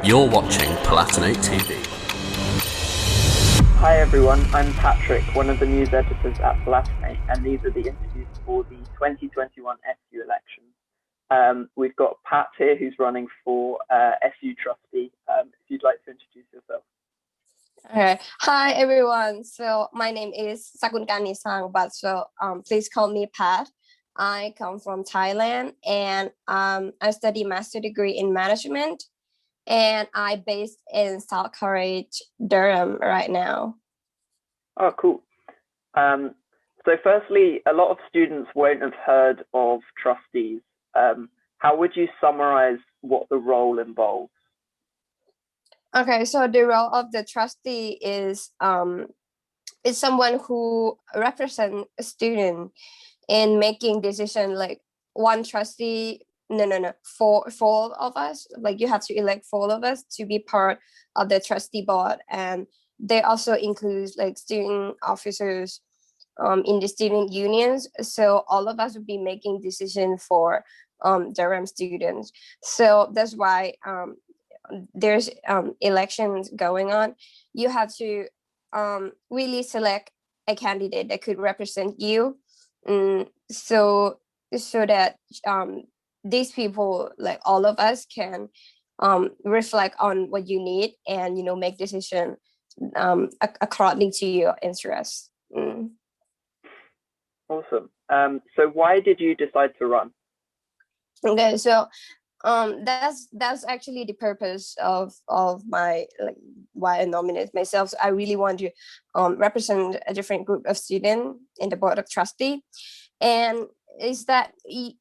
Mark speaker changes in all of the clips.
Speaker 1: You're watching Palatinate TV.
Speaker 2: Hi everyone, I'm Patrick, one of the news editors at Palatinate, and these are the interviews for the 2021 SU elections. We've got Pat here, who's running for SU Trustee. If you'd like to introduce yourself.
Speaker 3: Okay. Hi everyone. So my name is Sakunkan Neesung, but please call me Pat. I come from Thailand, and I study master degree in management, and I based in South College, Durham right now.
Speaker 2: Oh, cool. So firstly, a lot of students won't have heard of trustees. How would you summarize what the role involves?
Speaker 3: Okay, so the role of the trustee is someone who represents a student in making decision. Like one trustee, four of us. Like you have to elect four of us to be part of the trustee board, and they also include like student officers in the student unions. So all of us would be making decision for Durham students. So that's why there's elections going on. You have to really select a candidate that could represent you, so that these people, like all of us, can reflect on what you need and make decision according to your interests.
Speaker 2: Awesome. So why did you decide to run?
Speaker 3: Okay, so that's actually the purpose of my, like, why I nominate myself. So I really want to represent a different group of students in the board of trustee, and is that you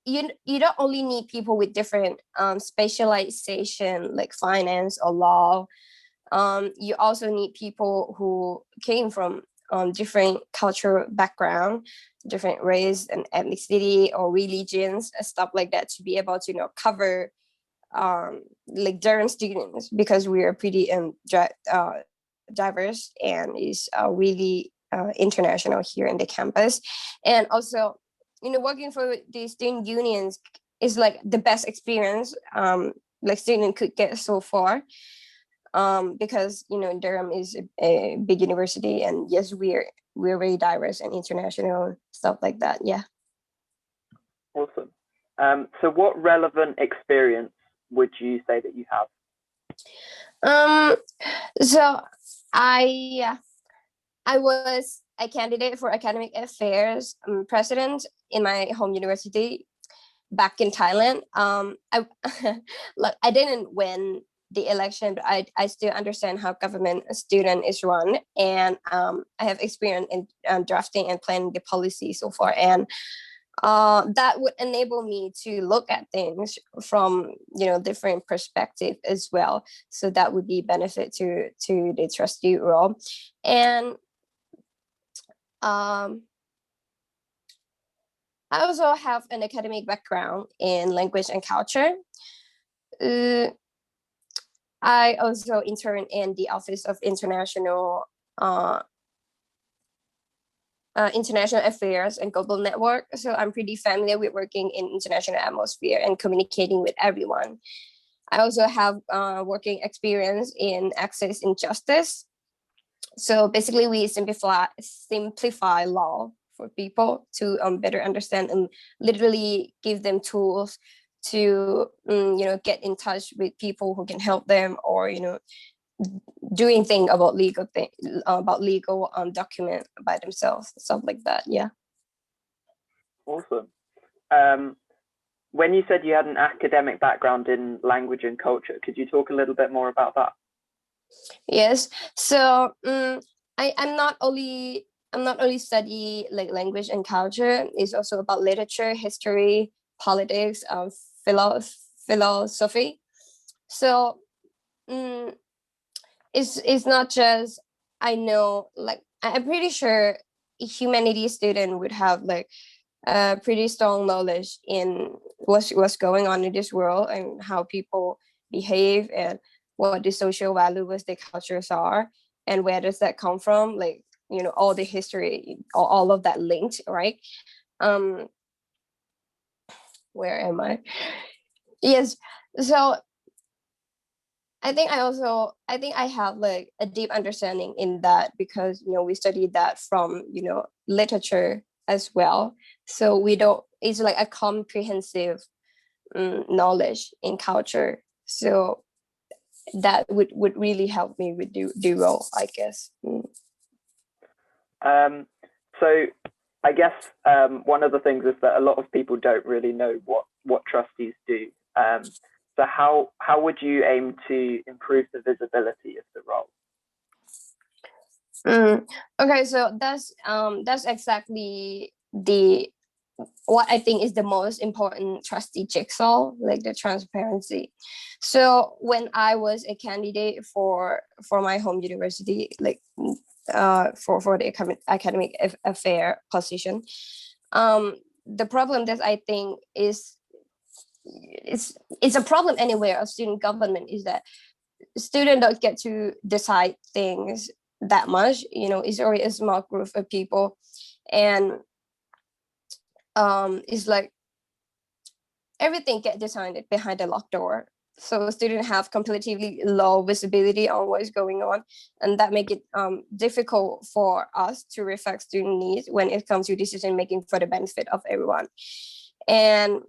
Speaker 3: don't only need people with different specialization like finance or law. You also need people who came from different cultural background, different race and ethnicity or religions and stuff like that, to be able to cover like Durham students, because we are pretty diverse and is really international here in the campus. And also working for the student unions is like the best experience like student could get so far, because Durham is a big university, and yes, we're very diverse and international, stuff like that. Yeah.
Speaker 2: Awesome. So what relevant experience would you say that you have?
Speaker 3: So I was a candidate for academic affairs president in my home university back in Thailand. I didn't win the election, but I still understand how government student is run, and I have experience in drafting and planning the policy so far, and that would enable me to look at things from different perspective as well. So that would be benefit to the trustee role. And I also have an academic background in language and culture. I also interned in the Office of International Affairs and Global Network. So I'm pretty familiar with working in international atmosphere and communicating with everyone. I also have working experience in access and justice. So basically, we simplify law for people to better understand, and literally give them tools to get in touch with people who can help them, or doing thing about legal document by themselves, stuff like that. Yeah.
Speaker 2: Awesome. When you said you had an academic background in language and culture, could you talk a little bit more about that?
Speaker 3: Yes. So I'm not only study like language and culture. It's also about literature, history, politics, philosophy. So it's not just, I know, like, I'm pretty sure a humanities student would have like a pretty strong knowledge in what's going on in this world, and how people behave, and what the social values, the cultures are, and where does that come from, like all the history, all of that linked, right? Where am I? Yes. So I think I have like a deep understanding in that because we studied that from literature as well. So we don't. It's like a comprehensive knowledge in culture. So that would really help me with the role, I guess.
Speaker 2: So I guess one of the things is that a lot of people don't really know what trustees do. So how would you aim to improve the visibility of the role?
Speaker 3: Okay, so that's exactly the what I think is the most important trustee jigsaw, like the transparency. So when I was a candidate for my home university, like for the academic affair position, the problem that I think is it's a problem anywhere of student government is that students don't get to decide things that much. It's already a small group of people, and it's like everything get decided behind the locked door. So students have completely low visibility on what is going on, and that make it difficult for us to reflect student needs when it comes to decision making for the benefit of everyone. And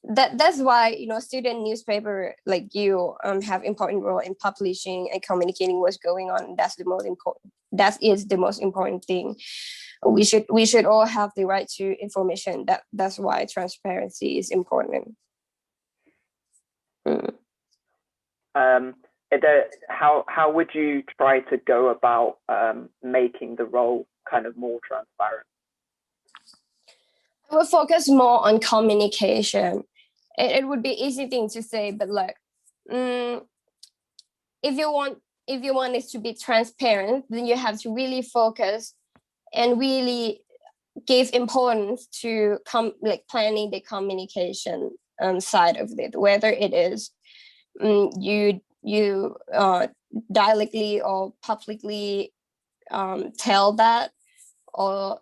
Speaker 3: that's why student newspaper like you have important role in publishing and communicating what's going on. That's the most important. That is the most important thing. We should all have the right to information. That's why transparency is important.
Speaker 2: How would you try to go about making the role kind of more transparent?
Speaker 3: I would focus more on communication. It would be easy thing to say, but like, if you want it to be transparent, then you have to really focus and really give importance to planning the communication side of it, whether it is you directly or publicly tell that, or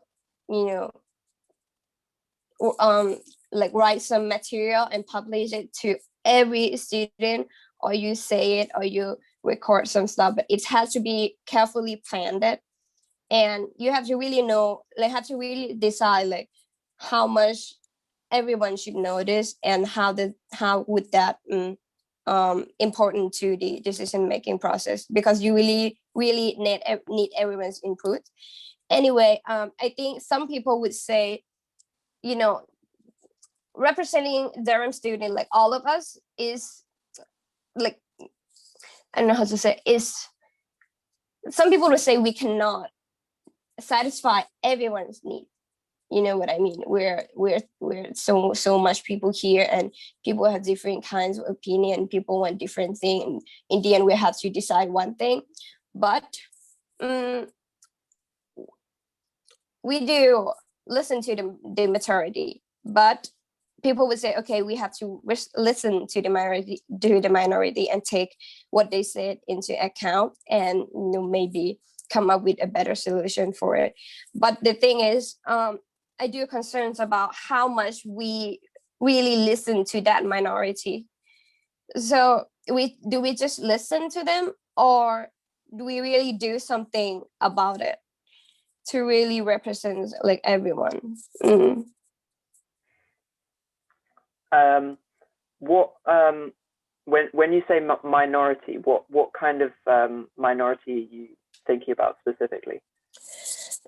Speaker 3: like write some material and publish it to every student, or you say it, or you record some stuff, but it has to be carefully planned. And you have to really have to really decide like how much everyone should know this, and how would that important to the decision making process, because you really need everyone's input. Anyway, I think some people would say, representing Durham student, like all of us, is like, I don't know how to say, is some people would say we cannot satisfy everyone's need. You know what I mean? We're so much people here, and people have different kinds of opinion. People want different things. And in the end, we have to decide one thing. But we do listen to the majority. But people would say, okay, we have to listen to the minority and take what they said into account, and maybe come up with a better solution for it. But the thing is, I do concerns about how much we really listen to that minority. So do we just listen to them, or do we really do something about it to really represent like everyone?
Speaker 2: When you say minority, what kind of minority are you thinking about specifically?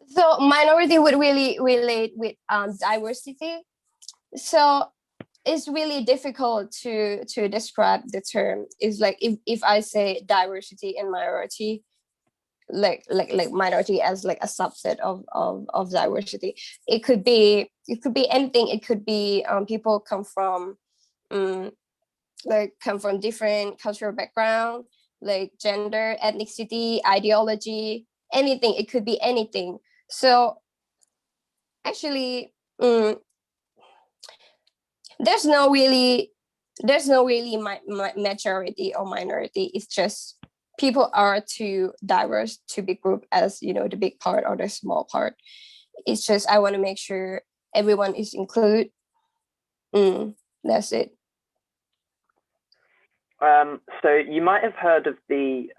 Speaker 3: So minority would really relate with diversity. So it's really difficult to describe the term. It's like if I say diversity and minority, like minority as like a subset of diversity, it could be anything. It could be people come from different cultural background, like gender, ethnicity, ideology, anything. It could be anything. So actually, there's no really majority or minority. It's just people are too diverse to be grouped as the big part or the small part. It's just I want to make sure everyone is included. That's it.
Speaker 2: So you might have heard of the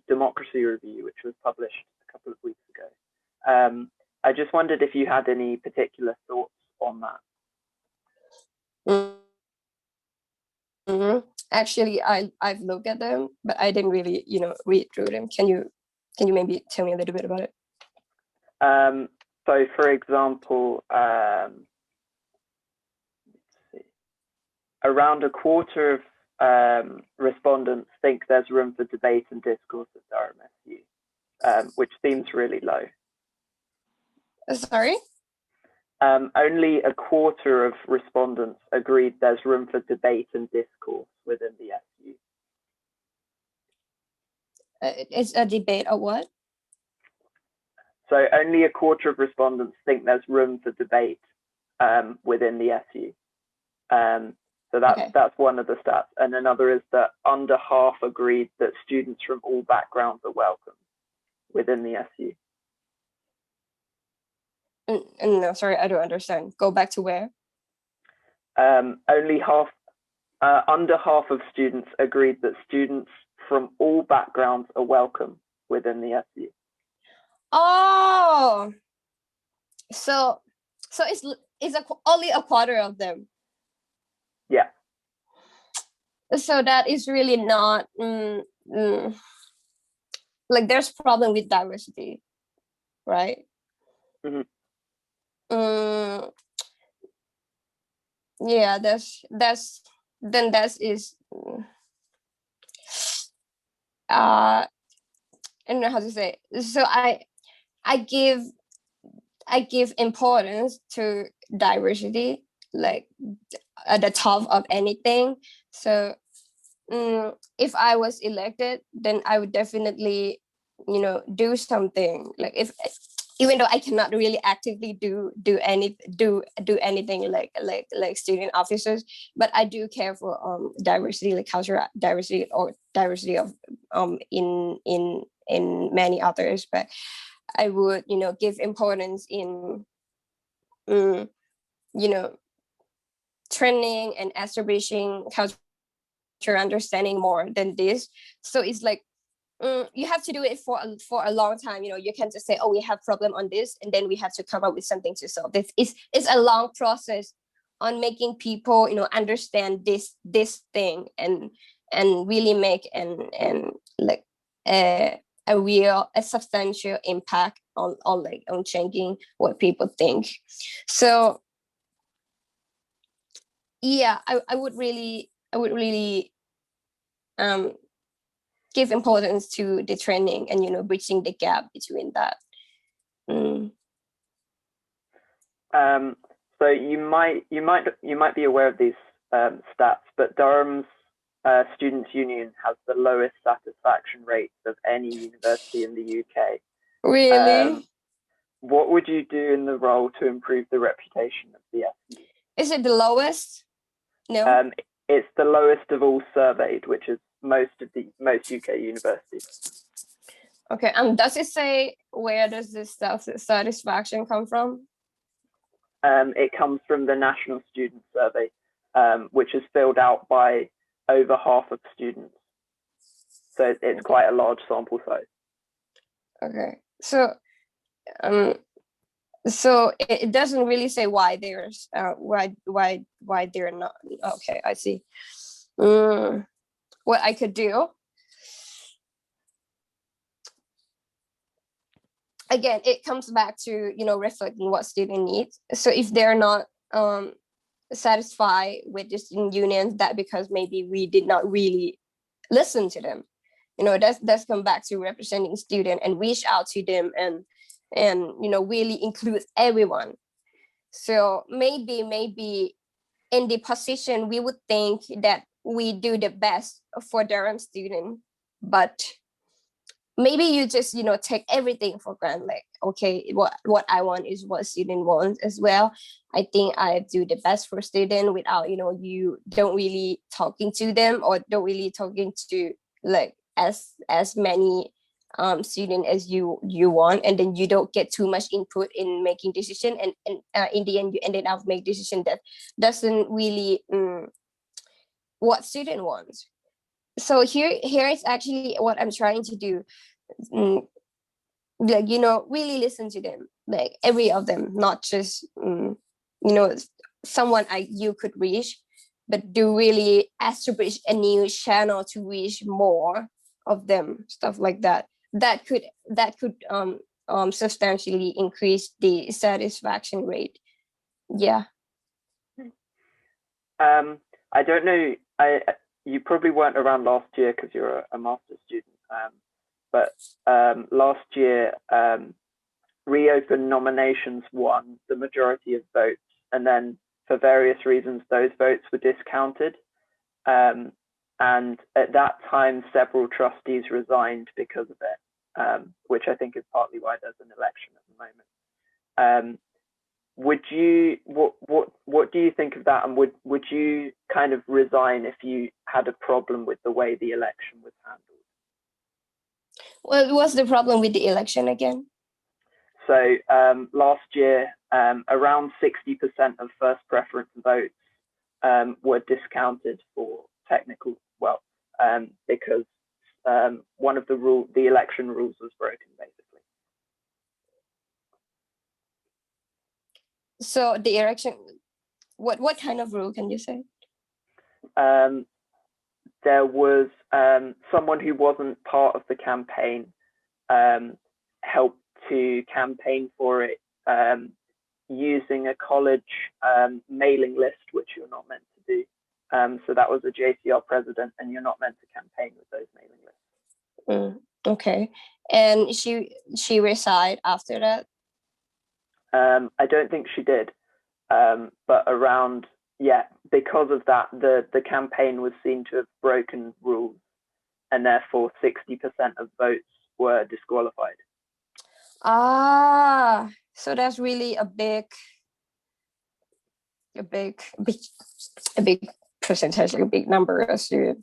Speaker 2: Democracy Review, which was published a couple of weeks ago. I just wondered if you had any particular thoughts on that.
Speaker 3: Mhm. Actually, I've looked at them, but I didn't really, read through them. Can you maybe tell me a little bit about it?
Speaker 2: So, for example, let's see, around a quarter of respondents think there's room for debate and discourse at Durham SU, which seems really low.
Speaker 3: Sorry?
Speaker 2: Only a quarter of respondents agreed there's room for debate and discourse within the SU.
Speaker 3: It's a debate or what?
Speaker 2: So only a quarter of respondents think there's room for debate within the SU. So that's one of the stats. And another is that under half agreed that students from all backgrounds are welcome within the SU.
Speaker 3: No, sorry, I don't understand. Go back to where?
Speaker 2: Only under half of students agreed that students from all backgrounds are welcome within the SU.
Speaker 3: Oh, so it's only a quarter of them.
Speaker 2: Yeah.
Speaker 3: So that is really not like there's problem with diversity, right?
Speaker 2: Mm-hmm.
Speaker 3: Yeah, that's I don't know how to say it. So I give importance to diversity, like at the top of anything. So if I was elected, then I would definitely, do something. Like even though I cannot really actively do anything like student officers, but I do care for diversity, like cultural diversity or diversity of in many others. But I would give importance in training and establishing cultural understanding more than this. So it's like you have to do it for a long time. You can't just say, oh, we have problem on this and then we have to come up with something to solve this. It's a long process on making people understand this thing and really make and like a substantial impact on changing what people think. So yeah, I would really give importance to the training and bridging the gap between that.
Speaker 2: So you might be aware of these stats, but Durham's Students' Union has the lowest satisfaction rates of any university in the UK.
Speaker 3: Really?
Speaker 2: What would you do in the role to improve the reputation of the SU?
Speaker 3: Is it the lowest? No.
Speaker 2: It's the lowest of all surveyed, which is most UK universities.
Speaker 3: Okay. Does it say where does this satisfaction come from?
Speaker 2: It comes from the National Student Survey, which is filled out by over half of students. So it's quite a large sample size. Okay.
Speaker 3: So it doesn't really say why there's why they're not. Okay, I see. What I could do, again, it comes back to reflecting what student needs. So if they're not satisfied with the student unions, that because maybe we did not really listen to them. That's come back to representing student and reach out to them and really include everyone. So maybe in the position we would think that we do the best for Durham student, but maybe you just take everything for granted. Like, okay, what I want is what student wants as well. I think I do the best for student without you don't really talking to them or don't really talking to like as many student as you want, and then you don't get too much input in making decision, and in the end you ended up make decision that doesn't really what student wants. So here is actually what I'm trying to do. Like, really listen to them, like every of them, not just someone you could reach, but do really establish a new channel to reach more of them, stuff like that. That could substantially increase the satisfaction rate. Yeah.
Speaker 2: I don't know. You probably weren't around last year because you're a master's student. But last year, reopened nominations won the majority of votes, and then for various reasons, those votes were discounted. And at that time, several trustees resigned because of it, which I think is partly why there's an election at the moment. What do you think of that? And would you kind of resign if you had a problem with the way the election was handled?
Speaker 3: Well, what's the problem with the election again?
Speaker 2: So last year, around 60% of first preference votes were discounted for technical, because one of the election rules was broken, basically.
Speaker 3: So the election, what kind of rule can you say?
Speaker 2: There was someone who wasn't part of the campaign helped to campaign for it using a college mailing list, which you're not meant to do. So that was a JCR President, and you're not meant to campaign with those mailing lists.
Speaker 3: Okay. And she resigned after that?
Speaker 2: I don't think she did. But because of that, the campaign was seen to have broken rules, and therefore 60% of votes were disqualified.
Speaker 3: So that's really a big percentage, a big number of students.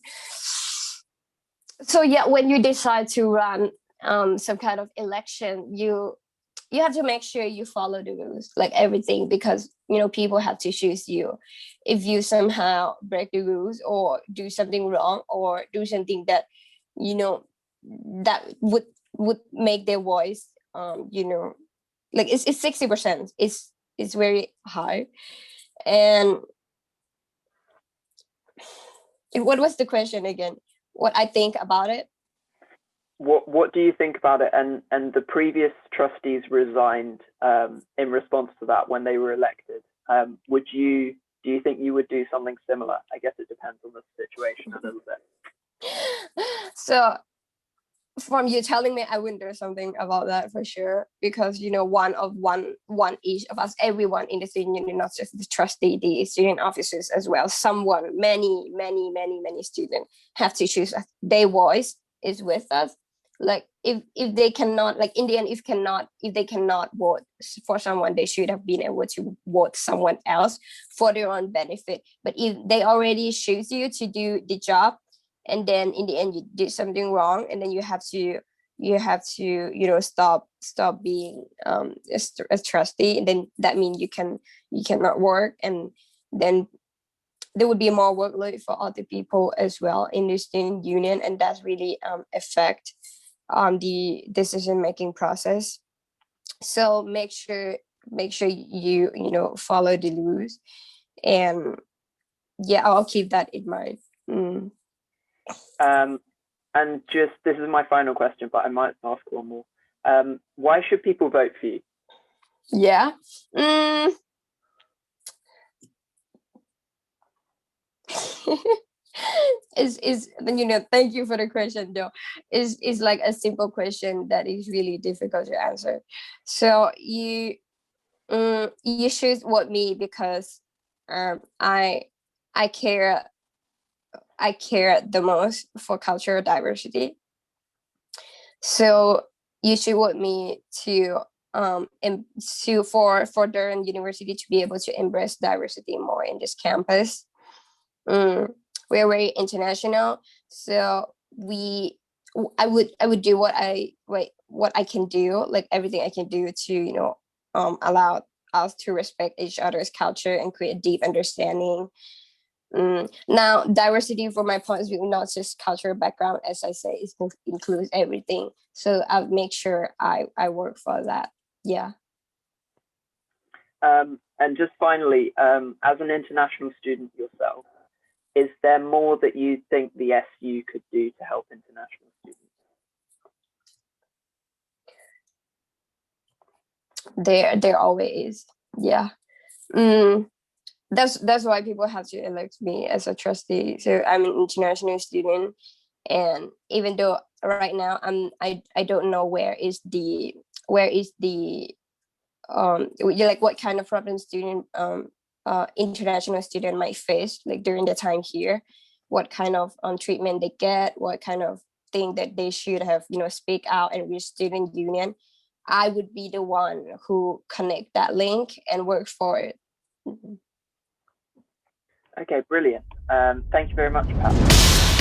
Speaker 3: So yeah, when you decide to run some kind of election, you have to make sure you follow the rules, like everything, because people have to choose you. If you somehow break the rules or do something wrong or do something that that would make their voice like it's 60%, it's very high. And what was the question again? What I think about it?
Speaker 2: What do you think about it? And the previous trustees resigned in response to that when they were elected. Do you think you would do something similar? I guess it depends on the situation a little bit.
Speaker 3: So from you telling me, I wouldn't do something about that for sure, because one each of us, everyone in the student union, not just the trustee, the student officers as well, many students have to choose. Their voice is with us. Like if they cannot, like in the end, if they cannot vote for someone, they should have been able to vote someone else for their own benefit. But if they already choose you to do the job, and then in the end you did something wrong, and then you have to stop being a trustee, and then that means you cannot work, and then there would be more workload for other people as well in the student union, and that's really affect the decision making process. So make sure you follow the rules, and yeah, I'll keep that in mind.
Speaker 2: And just, this is my final question, but I might ask one more. Why should people vote for you?
Speaker 3: Yeah. is thank you for the question, though. Is like a simple question that is really difficult to answer. So you should vote me because I care the most for cultural diversity. So you should want me to for Durham University to be able to embrace diversity more in this campus. We're very international, so I would do what I can do, like everything I can do to allow us to respect each other's culture and create a deep understanding. Now, diversity from my point of view, not just cultural background, as I say, it includes everything. So I'll make sure I work for that. Yeah.
Speaker 2: And just finally, as an international student yourself, is there more that you think the SU could do to help international students?
Speaker 3: There always is. Yeah. That's why people have to elect me as a trustee. So I'm an international student, and even though right now I don't know where is the like what kind of problem student international student might face like during the time here, what kind of treatment they get, what kind of thing that they should have speak out and reach student union. I would be the one who connect that link and work for it.
Speaker 2: Okay, brilliant. Thank you very much, Pat.